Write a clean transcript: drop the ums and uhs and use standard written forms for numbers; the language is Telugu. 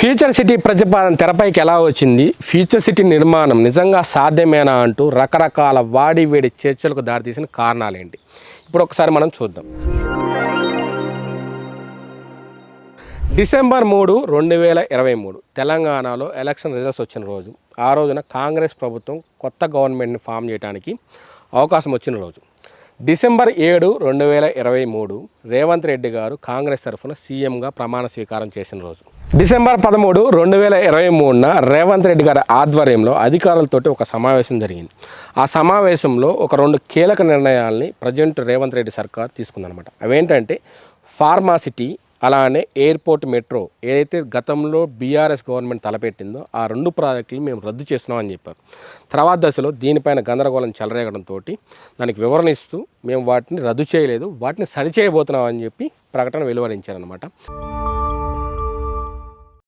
ఫ్యూచర్ సిటీ ప్రతిపాదన తెరపైకి ఎలా వచ్చింది, ఫ్యూచర్ సిటీ నిర్మాణం నిజంగా సాధ్యమేనా అంటూ రకరకాల వాడివేడి చర్చలకు దారితీసిన కారణాలేంటి ఇప్పుడు ఒకసారి మనం చూద్దాం. డిసెంబర్ 3, 2023 తెలంగాణలో ఎలక్షన్ రిజల్ట్స్ వచ్చిన రోజు. ఆ రోజున కాంగ్రెస్ ప్రభుత్వం కొత్త గవర్నమెంట్ని ఫామ్ చేయడానికి అవకాశం వచ్చిన రోజు. డిసెంబర్ 7, 2023 రేవంత్ రెడ్డి గారు కాంగ్రెస్ తరఫున సీఎంగా ప్రమాణ స్వీకారం చేసిన రోజు. డిసెంబర్ 13, 2023 రేవంత్ రెడ్డి గారి ఆధ్వర్యంలో అధికారులతోటి ఒక సమావేశం జరిగింది. ఆ సమావేశంలో ఒక 2 కీలక నిర్ణయాల్ని ప్రజెంట్ రేవంత్ రెడ్డి సర్కార్ తీసుకుందనమాట. అవేంటంటే ఫార్మాసిటీ, అలానే ఎయిర్పోర్ట్ మెట్రో ఏదైతే గతంలో బీఆర్ఎస్ గవర్నమెంట్ తలపెట్టిందో ఆ 2 ప్రాజెక్టులు మేము రద్దు చేస్తున్నామని చెప్పారు. తర్వాత దశలో దీనిపైన గందరగోళం చెలరేగడంతో దానికి వివరణ ఇస్తూ మేము వాటిని రద్దు చేయలేదు, వాటిని సరిచేయబోతున్నామని చెప్పి ప్రకటన వెలువరించారనమాట.